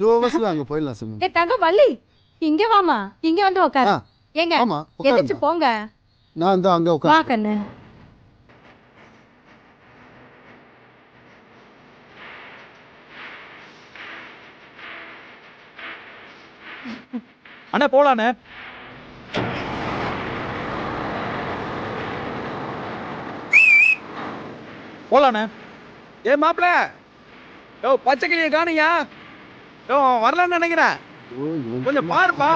2 ஹவர்ஸ்ல அங்க போயிடலாம் சாமி. தங்க வள்ளி இங்க வாமா, இங்க வந்து உட்காரு. ஏங்க ஆமா எதிர்த்து போங்க. நான் தான் அங்க வா உட்கார். கண்ணு. அண்ணா போலாண்ணே. போலாண்ணே. ஏ மாப்பிள, யோ பச்சைக்கிளிய காணியா? யோ வரலன்னு நினைக்கிறேன், கொஞ்சம் பாருப்பா.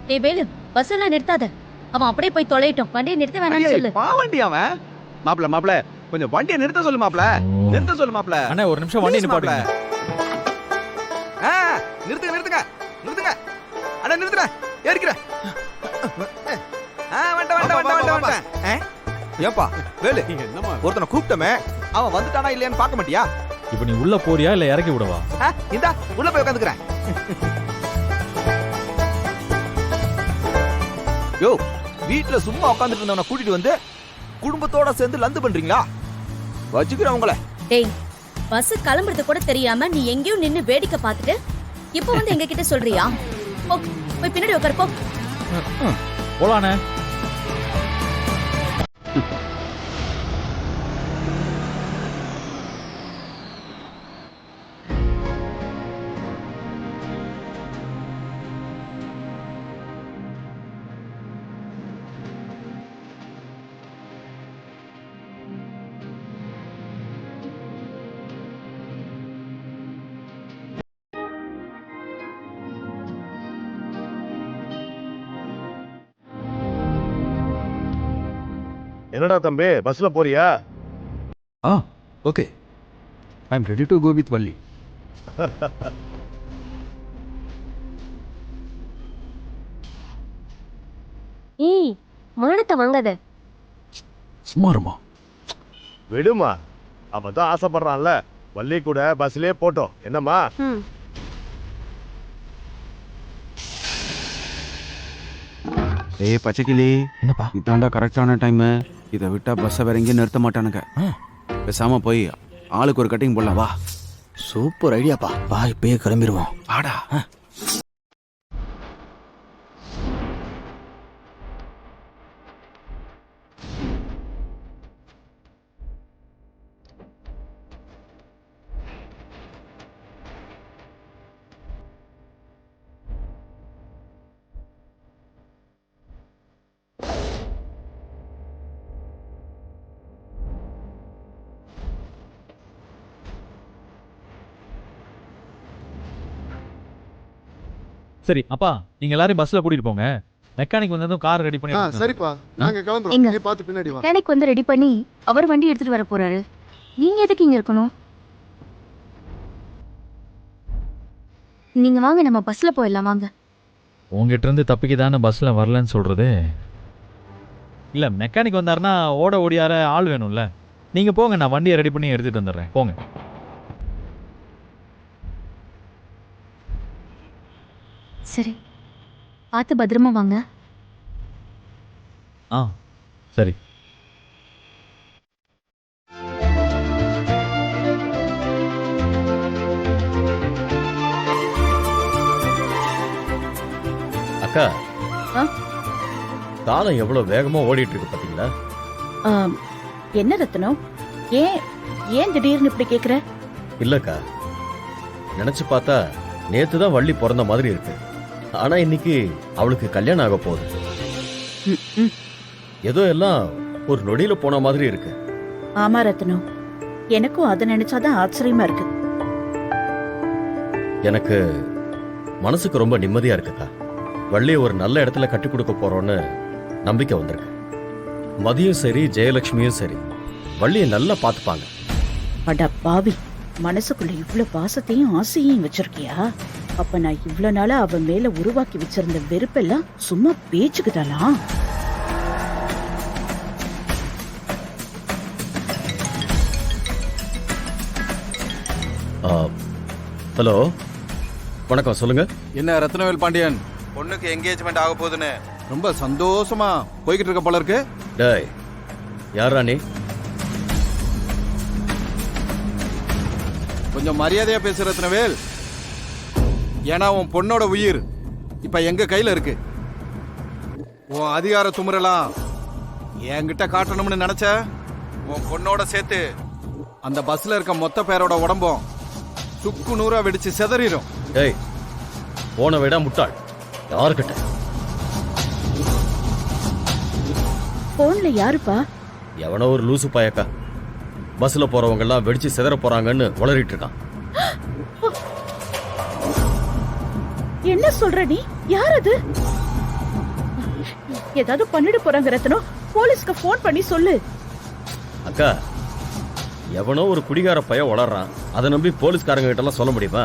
டேய் வேலு, பஸ் எல்லாம் நிறுத்தாத. அவன் அப்படியே போய் தொலையட்டும். வண்டியை நிறுத்த வேணாம்னு சொல்லு. பாவண்டி அவன். மாப்பிள கொஞ்சம் வண்டியை நிறுத்த சொல்லு மாப்பிள. நிறுத்த சொல்லு மாப்பிள. அண்ணா ஒரு நிமிஷம் வண்டி நிப்பாட்டுங்க. நிறுத்துங்க. அண்ணா நிறுத்துறேன், ஏறிக்கிறேன். வந்துட்டேன். ஏப்பா வேலு, ஒருத்தனை கூப்பிட்டமே, அவன் வந்துட்டானா இல்லையான்னு பார்க்க மாட்டியா? இப்ப நீ உள்ள போறியா இல்ல இறக்கி விடவா? இந்தா உள்ள போய் உட்காந்துக்கிறேன். யோ, வீட்டுல சும்மா உட்காந்துட்டு இருந்தவனை கூட்டிட்டு வந்து குடும்பத்தோட சேர்ந்து லந்து பண்றீங்களா? வச்சுக்கிறேன் உங்களை. டேய், பஸ் கிளம்புறது கூட தெரியாம நீ எங்கேயோ நின்னு வேடிக்கை பார்த்துட்டு இப்போ வந்து எங்க கிட்ட சொல்றியா? போ, போய் பின்னாடி உட்காரு போ. போலாண்ணே. என்னடா தம்பி, பஸ்ல போறியா? Okay, I am ready to go with Valli. ஏய், மானத்தை வாங்காத. சும்மாருமா விடுமா, அவன் தான் ஆசைப்படுறான்ல. வள்ளி கூட பஸ்லயே போட்டோம், என்னம்மா? ஏய் பச்சைக்கிளி, என்னப்பா? இதாண்டா கரெக்டான டைமு. இதை விட்டா பஸ்ஸை வேற எங்கேயும் நிறுத்த மாட்டானுங்க. பேசாம போய் ஆளுக்கு ஒரு கட்டிங் போடலாம் வா. சூப்பர் ஐடியாப்பா. வா இப்பயே கிளம்பிடுவோம். வாடா. சரி அப்பா, நீங்க எல்லாரும் பஸ்ல கூட்டிட்டு போங்க. மெக்கானிக் வந்ததும் கார் ரெடி பண்ணி சரிப்பா, நாங்க கிளம்புறோம். எங்க? நீ பார்த்து பின்னாடி வா. மெக்கானிக் வந்து ரெடி பண்ணி அவர் வண்டி எடுத்துட்டு வர போறாரு. நீங்க எதுக்கு இங்க இருக்கணும்? நீங்க வாங்க, நம்ம பஸ்ல போயிடலாம் வாங்க. உங்ககிட்ட இருந்து தப்பிக்கதானே பஸ்ல வரலன்னு சொல்றது. இல்ல மெக்கானிக் வந்தாருன்னா ஓடியார ஆள் வேணும்ல. நீங்க போங்க, நான் வண்டியை ரெடி பண்ணி எடுத்துட்டு வந்துடுறேன். போங்க. சரி, பார்த்து பத்திரமா வாங்க. சரி. அக்கா, காலம் எவ்வளவு வேகமா ஓடிட்டு இருக்கு பாத்தீங்களா? என்ன ரத்னம், ஏன் திடீர்னு இப்படி கேக்குற? இல்லக்கா, நினைச்சு பார்த்தா நேத்துதான் வள்ளி பிறந்த மாதிரி இருக்கு. ஆனா இன்னைக்கு அவளுக்கு கல்யாணம் ஆக போகுது. ஏதோ எல்லாம் ஒரு நொடியில போன மாதிரி இருக்கு. ஆமா ரத்னம், எனக்கும் அதை நினைச்சாதான் ஆச்சரியமா இருக்கு. எனக்கு மனசுக்கு ரொம்ப நிம்மதியா இருக்குக்கா. வள்ளியை ஒரு நல்ல இடத்துல கட்டி கொடுக்க போறோம்னு நம்பிக்கை வந்திருக்கு. மதியும் சரி, ஜெயலட்சுமியும் சரி, வள்ளியை நல்லா பார்த்துப்பாங்க. அட பாவி, மனசுக்குள்ள இவ்வளவு பாசத்தையும் ஆசையும் வச்சிருக்கியா? அப்ப நான் இவ்வளவு நாளா அவன் மேல உருவாக்கி வச்சிருந்த வெறுப்பெல்லாம் சும்மா பேச்சுக்கு தானா? ஹலோ, வணக்கம், சொல்லுங்க. என்ன ரத்னவேல் பாண்டியன், பொண்ணுக்கு என்கேஜ்மெண்ட் ஆக போகுதுன்னு ரொம்ப சந்தோஷமா போய்கிட்டு இருக்க போல இருக்கு. டேய், யாரா நீ? கொஞ்சம் மரியாதையா பேசு ரத்னவேல். ஏன்னா உன் பொண்ணோட உயிர் இப்ப எங்க கையில இருக்கு. உன் அதிகார துமுறலாம் என்கிட்ட காட்டணும்னு நினைச்ச உன் பொண்ணோட சேர்த்து அந்த பஸ்ல இருக்க மொத்த பேரோட உடம்பும் சுக்கு நூறா வெடிச்சு சிதறிடும். டேய் போன விட முட்டாள் யாருக்கிட்ட? போன்ல யாருப்பா? எவனோ ஒரு லூசு பாயக்கா பஸ்ல போறவங்க எல்லாம் வெடிச்சு சிதற போறாங்கன்னு உளறிட்டு இருக்கான். என்ன சொல்ற நீ? யார் அது? ஏதாவது பண்ணிட்டு போறாங்க ரத்னம். போலீஸ்க்கு போன் பண்ணி சொல்லு. அக்கா எவனோ ஒரு குடிகார பையன் உளறான். அதை நம்பி போலீஸ்காரங்க கிட்ட எல்லாம் சொல்ல முடியுமா?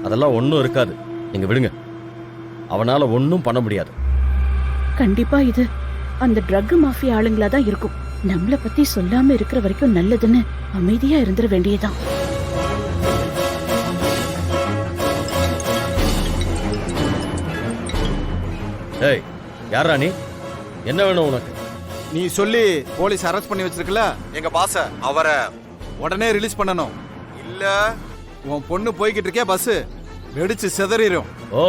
அதெல்லாம் ஒன்றும் இருக்காது, நீங்க விடுங்க. அவனால ஒன்றும் பண்ண முடியாது. கண்டிப்பா இது அந்த ட்ரக் மாஃபியா ஆளுங்களா தான் இருக்கும். நம்மள பத்தி சொல்லாம இருக்கிற வரைக்கும் நல்லதுன்னு அமைதியா இருந்துட வேண்டியதான். ஏய் யாரா நீ? என்ன வேணும் உனக்கு? நீ சொல்லி போலீஸ் அரெஸ்ட் பண்ணி வச்சிருக்கல எங்க பாஸ, அவரை உடனே ரிலீஸ் பண்ணணும். இல்ல உன் பொண்ணு போய்கிட்டு இருக்கே பஸ் வெடிச்சு சிதறிடும். ஓ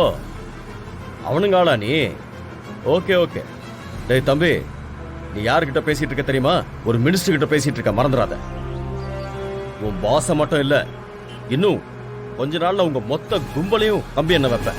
அவனுங்காளா நீ? Okay okay. டேய் தம்பி, நீ யார்கிட்ட பேசிட்டு இருக்க தெரியுமா? ஒரு மினிஸ்டர் கிட்ட பேசிட்டு இருக்க, மறந்துடாத. உன் பாஸ மட்டும் இல்ல, இன்னும் கொஞ்ச நாள்ல உங்க மொத்த கும்பலையும் கம்பி என்ன வைப்ப.